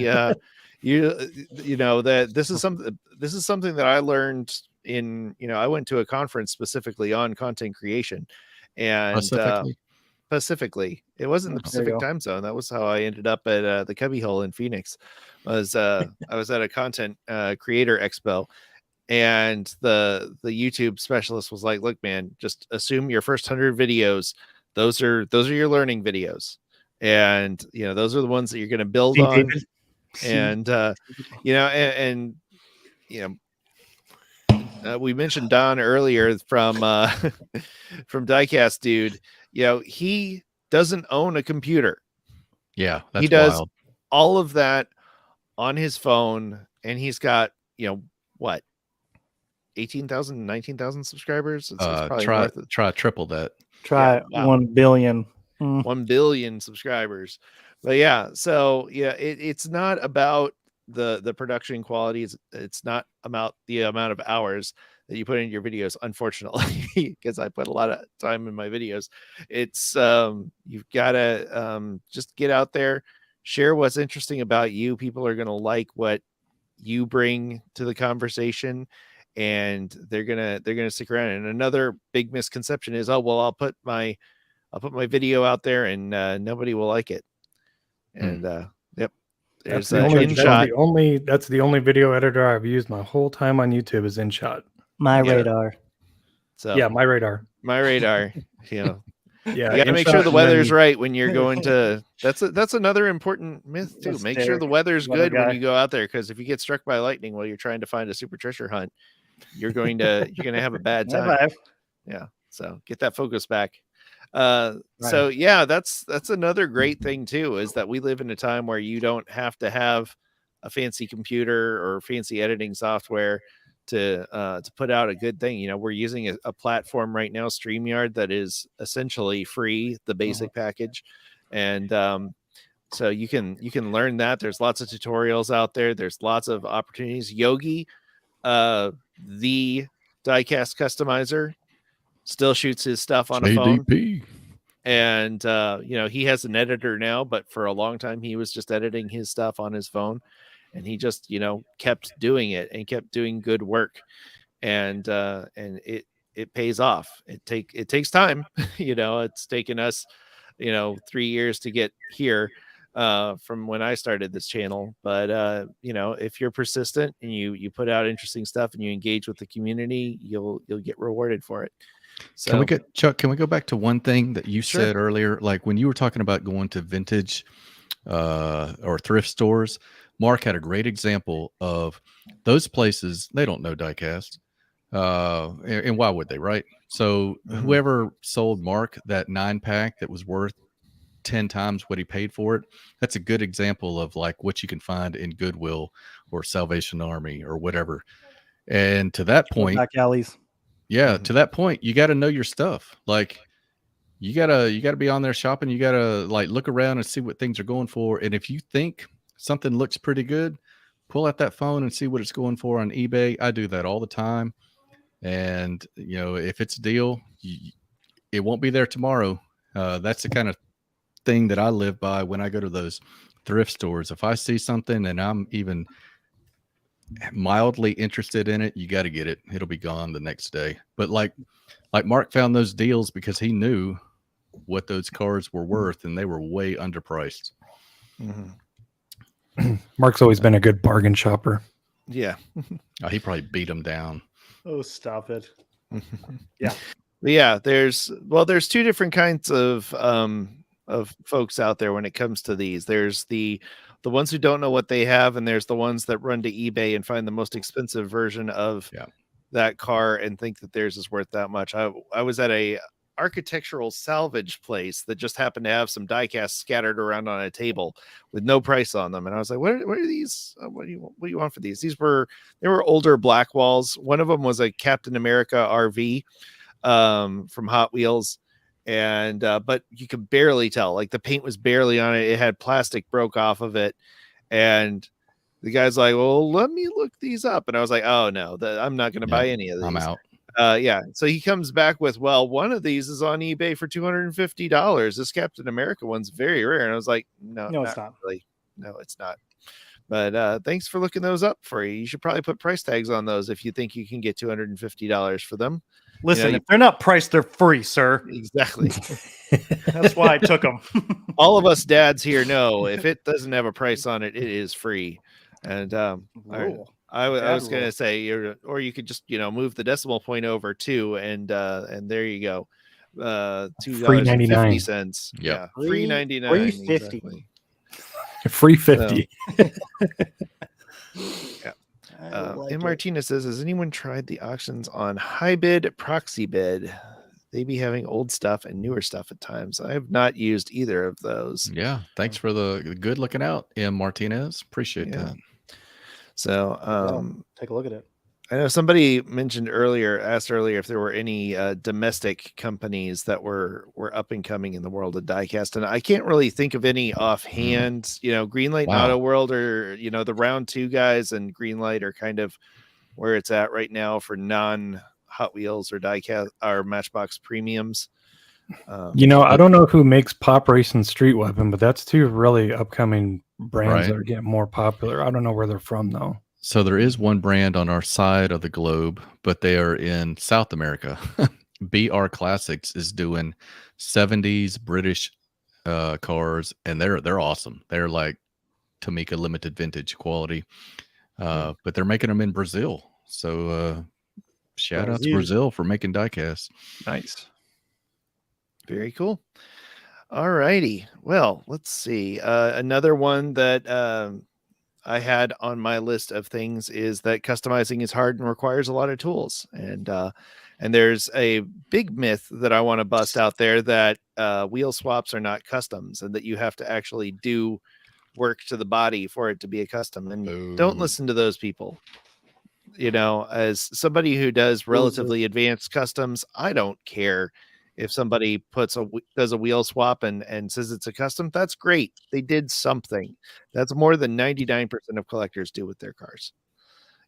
you know that this is something that I learned in, you know, I went to a conference specifically on content creation, and Pacifically, it wasn't the Pacific time zone. That was how I ended up at the Cubbyhole in Phoenix. I was at a content creator expo, and the YouTube specialist was like, look, man, just assume your first 100 videos, those are your learning videos, and you know, those are the ones that you're going to build on. And you know, and you know, we mentioned Don earlier from from Diecast dude. You know, he doesn't own a computer. Yeah, that's he does wild. all of that on his phone, and he's got, you know, what, 18,000, 19,000 subscribers. It's probably try triple that. Try 1 billion. 1 billion subscribers. But yeah, so yeah, it's not about the production quality. It's not about the amount of hours that you put in your videos, unfortunately, because I put a lot of time in my videos. It's you've got to just get out there, share what's interesting about you. People are going to like what you bring to the conversation, and they're gonna stick around. And another big misconception is, oh, well, I'll put my video out there and nobody will like it. And yep, there's that's the only video editor I've used my whole time on YouTube is InShot. My Yeah. radar. So Yeah, my radar. my radar. You know, Yeah, you got to make InShot sure the and weather's then- right when you're going to. That's another important myth too. That's Make sure the Derek, weather's weather good when guy. you go out there, because if you get struck by lightning while you're trying to find a super treasure hunt, you're going to have a bad High time. five. Yeah. So get that focus back. So yeah, that's another great thing too, is that we live in a time where you don't have to have a fancy computer or fancy editing software to put out a good thing. You know, we're using a platform right now, StreamYard, that is essentially free, the basic package. And so you can learn that. There's lots of tutorials out there. There's lots of opportunities. Yogi, the diecast customizer, still shoots his stuff on a phone. JDP. And you know, he has an editor now, but for a long time he was just editing his stuff on his phone, and he just, you know, kept doing it and kept doing good work. And it pays off. It takes time. You know, it's taken us, you know, 3 years to get here from when I started this channel. But you know, if you're persistent and you put out interesting stuff and you engage with the community, you'll get rewarded for it. So Can we get Chuck? Can we go back to one thing that you Sure. said earlier? Like when you were talking about going to vintage or thrift stores, Mark had a great example of those places. They don't know diecast, and why would they, right? So whoever sold Mark that 9-pack that was worth 10 times what he paid for it, that's a good example of like what you can find in Goodwill or Salvation Army or whatever. And to that point, Back alleys. yeah, to that point, you got to know your stuff. Like you gotta be on there shopping. You gotta like look around and see what things are going for. And if you think something looks pretty good, pull out that phone and see what it's going for on eBay. I do that all the time. And you know, if it's a deal, it won't be there tomorrow. That's the kind of thing that I live by when I go to those thrift stores. If I see something and I'm even mildly interested in it, you got to get it. It'll be gone the next day. But like Mark found those deals because he knew what those cars were worth, and they were way underpriced. Mark's always been a good bargain shopper. Yeah. Oh, he probably beat them down. Oh, stop it. Yeah, there's two different kinds of folks out there when it comes to these. There's the ones who don't know what they have, and there's the ones that run to eBay and find the most expensive version of that car and think that theirs is worth that much. I was at a architectural salvage place that just happened to have some diecast scattered around on a table with no price on them, and I was like, what are these? What do you want for these? They were older black walls. One of them was a Captain America RV from Hot Wheels, and but you could barely tell, like the paint was barely on it. It had plastic broke off of it, and the guy's like, well, let me look these up. And I was like, oh no, I'm not going to buy any of these. I'm out. Yeah. So he comes back with, well, one of these is on eBay for $250. This Captain America one's very rare. And I was like, no, it's not. Really. No, it's not. But thanks for looking those up for you. You should probably put price tags on those if you think you can get $250 for them. Listen, if they're not priced, they're free, sir. Exactly. That's why I took them. All of us dads here know if it doesn't have a price on it, it is free. And I was going to say, or you could just, move the decimal point over 2, and there you go. $2.50. Yeah. Free 99. Free 50. Exactly. Free 50. Yeah. And Martina says, has anyone tried the auctions on HiBid, ProxyBid? They be having old stuff and newer stuff at times. I have not used either of those. Yeah. Thanks for the good looking out, M. Martinez. Appreciate that. So take a look at it. I know somebody asked earlier if there were any domestic companies that were up and coming in the world of diecast, and I can't really think of any offhand. Greenlight and Auto World, or the Round 2 guys and Greenlight are kind of where it's at right now for non Hot Wheels or diecast or Matchbox premiums. I don't know who makes Pop Race and Street Weapon, but that's two really upcoming brands that are getting more popular. I don't know where they're from though. So there is one brand on our side of the globe, but they are in South America. BR Classics is doing 70s British cars, and they're awesome. They're like Tomica limited vintage quality, but they're making them in Brazil. So Shout out to Brazil. Brazil for making diecast. Nice. Very cool. All righty. Well, let's see. Another one that I had on my list of things is that customizing is hard and requires a lot of tools. And there's a big myth that I want to bust out there that wheel swaps are not customs and that you have to actually do work to the body for it to be a custom. And don't listen to those people. You know, as somebody who does relatively advanced customs, I don't care if somebody does a wheel swap and says it's a custom. That's great. They did something. That's more than 99% of collectors do with their cars.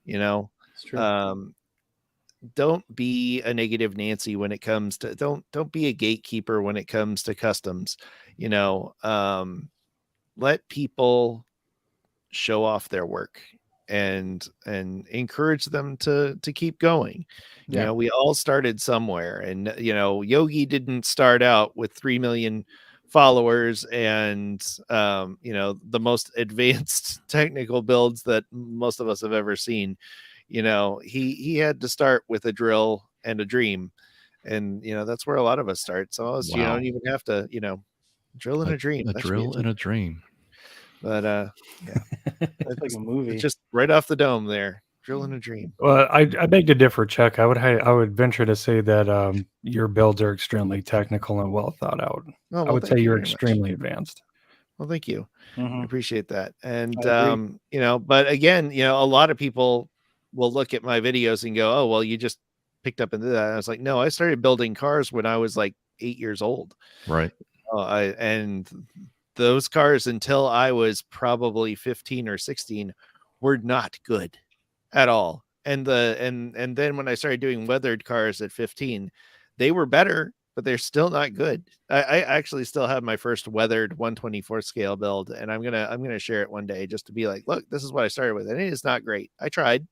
You know, It's true. Don't be a negative Nancy when it comes to don't be a gatekeeper when it comes to customs. You know, let people show off their work and encourage them to keep going. You know, we all started somewhere, and you know, Yogi didn't start out with 3 million followers and you know, the most advanced technical builds that most of us have ever seen. You know, he had to start with a drill and a dream, and you know, that's where a lot of us start. So you don't even have to, you know, drill and a dream. A drill and a dream. But yeah, It's like a movie. it's just right off the dome there. Drill and a dream. Well, I beg to differ, Chuck. I would venture to say that your builds are extremely technical and well thought out. Oh, I would say thank you you're very much. extremely advanced. Well, thank you. I appreciate that. And I agree. you know, but again, you know, a lot of people will look at my videos and go, "Oh, well, you just picked up into that." And I was like, "No, I started building cars when I was like 8 years old." Right. And those cars until I was probably 15 or 16 were not good at all. And then when I started doing weathered cars at 15, they were better, but they're still not good. I actually still have my first weathered 124 scale build, and I'm gonna share it one day just to be like, look, this is what I started with, and it is not great. I tried,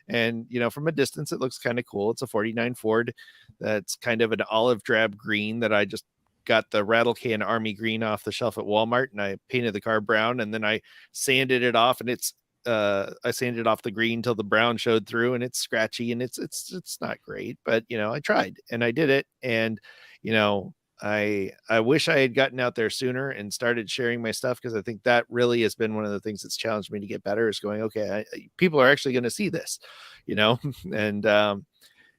and you know, from a distance, it looks kind of cool. It's a 49 Ford that's kind of an olive drab green that I just got the rattle can army green off the shelf at Walmart, and I painted the car brown, and then I sanded it off, and I sanded off the green till the brown showed through, and it's scratchy and it's not great, but you know, I tried and I did it. And you know, I wish I had gotten out there sooner and started sharing my stuff, because I think that really has been one of the things that's challenged me to get better, is going, okay, people are actually going to see this, you know. And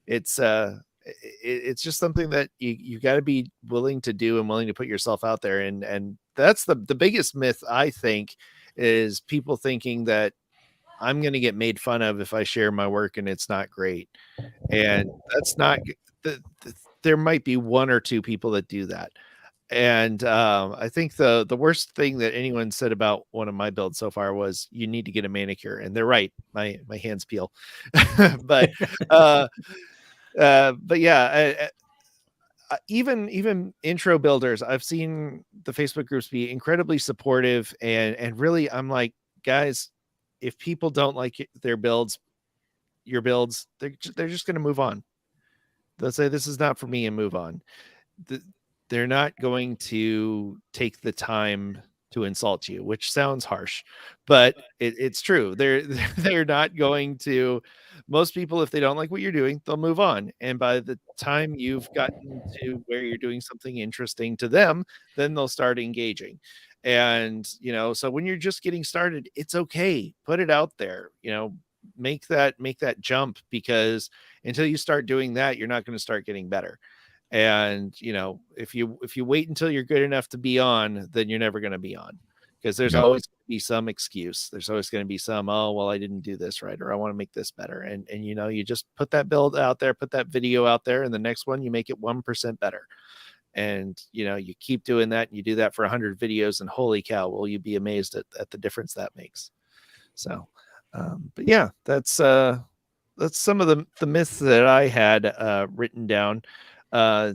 it's just something that you got to be willing to do and willing to put yourself out there. And that's the biggest myth, I think, is people thinking that I'm going to get made fun of if I share my work and it's not great. And that's not there might be one or two people that do that. And I think the worst thing that anyone said about one of my builds so far was, you need to get a manicure. And they're right. My hands peel. But yeah, even intro builders, I've seen the Facebook groups be incredibly supportive, and really, I'm like, guys, if people don't like your builds, they're just going to move on. They'll say, this is not for me, and move on. They're not going to take the time to insult you, which sounds harsh, but it's true. They're not going to. Most people, if they don't like what you're doing, they'll move on. And by the time you've gotten to where you're doing something interesting to them, then they'll start engaging. And, you know, so when you're just getting started, it's okay. Put it out there, you know, make that jump, because until you start doing that, you're not going to start getting better. And, you know, if you wait until you're good enough to be on, then you're never going to be on, because there's always going to be some excuse. There's always going to be some, oh, well, I didn't do this right, or I want to make this better. And, you know, you just put that build out there, put that video out there, and the next one, you make it 1% better. And, you know, you keep doing that, and you do that for 100 videos, and holy cow, will you be amazed at the difference that makes. So, but yeah, that's some of the myths that I had written down. Are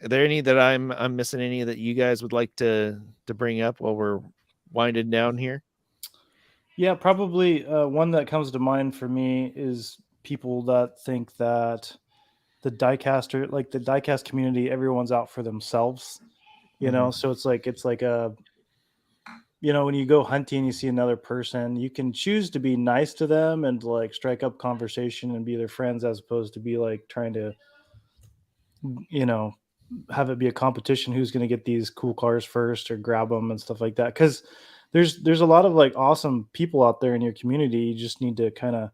there any that I'm missing? Any that you guys would like to bring up while we're winding down here? Yeah, probably one that comes to mind for me is people that think that the diecast community, everyone's out for themselves, you know. So it's like when you go hunting, you see another person, you can choose to be nice to them and like strike up conversation and be their friends, as opposed to be like trying to, you know, have it be a competition who's going to get these cool cars first or grab them and stuff like that. Because there's a lot of like awesome people out there in your community. You just need to kind of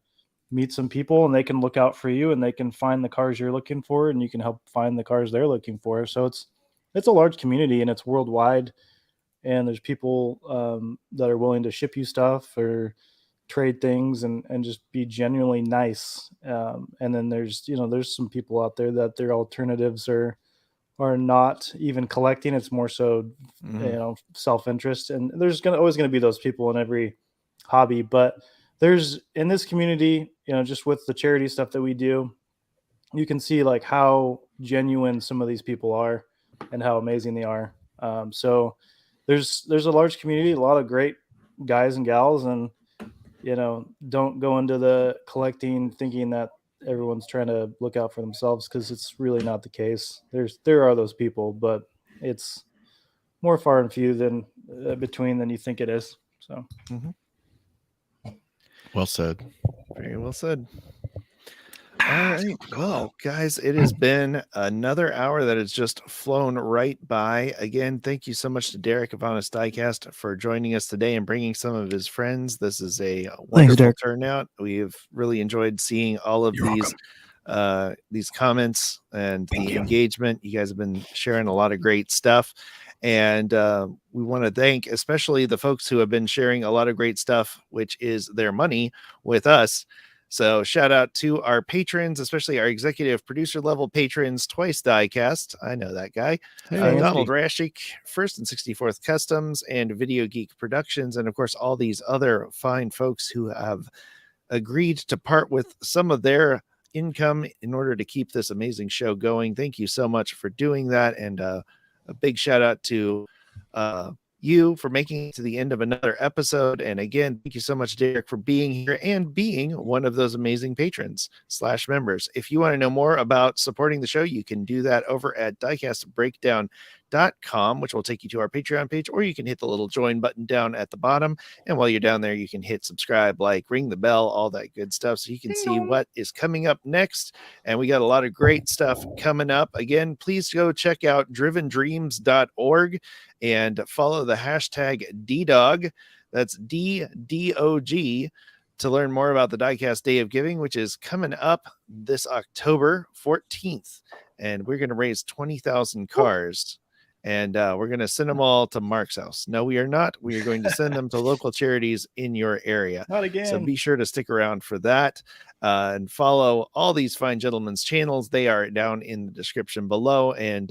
meet some people, and they can look out for you, and they can find the cars you're looking for, and you can help find the cars they're looking for. So it's a large community, and it's worldwide. And there's people that are willing to ship you stuff or trade things, and just be genuinely nice. And then there's some people out there that their alternatives are not even collecting. It's more so, self-interest. And there's always going to be those people in every hobby. But there's, in this community, just with the charity stuff that we do, you can see like how genuine some of these people are and how amazing they are. So there's a large community, a lot of great guys and gals, and don't go into the collecting thinking that everyone's trying to look out for themselves, because it's really not the case. There are those people, but it's more far and few than between than you think it is. So Well said. Very well said. All right. Well, guys, it has been another hour that has just flown right by. Again, thank you so much to Derek of Honest Diecast for joining us today and bringing some of his friends. This is a wonderful turnout. We've really enjoyed seeing all of these comments and the engagement. You guys have been sharing a lot of great stuff. And we want to thank especially the folks who have been sharing a lot of great stuff, which is their money with us. So shout out to our patrons, especially our executive producer level patrons, Twice Diecast. I know that guy. Donald Rashik, First and 64th Customs, and Video Geek Productions. And of course, all these other fine folks who have agreed to part with some of their income in order to keep this amazing show going. Thank you so much for doing that. And a big shout out to you for making it to the end of another episode. And again, thank you so much, Derek, for being here and being one of those amazing patrons / members. If you want to know more about supporting the show, you can do that over at diecastbreakdown.com, which will take you to our Patreon page, or you can hit the little join button down at the bottom. And while you're down there, you can hit subscribe, ring the bell, all that good stuff, so you can see what is coming up next. And we got a lot of great stuff coming up. Again, please go check out drivendreams.org and follow the hashtag DDOG. That's DDOG to learn more about the Diecast Day of Giving, which is coming up this October 14th. And we're going to raise 20,000 cars. And we're going to send them all to Mark's house. No, we are not. We are going to send them to local charities in your area. Not again. So be sure to stick around for that and follow all these fine gentlemen's channels. They are down in the description below. And,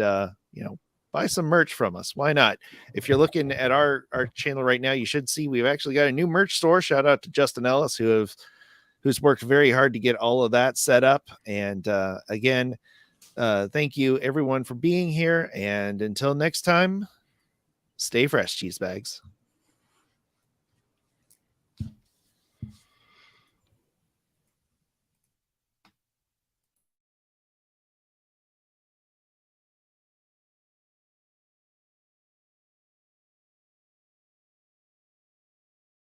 buy some merch from us. Why not? If you're looking at our channel right now, you should see we've actually got a new merch store. Shout out to Justin Ellis, who's worked very hard to get all of that set up. And again, thank you everyone for being here. And until next time, stay fresh, cheese bags.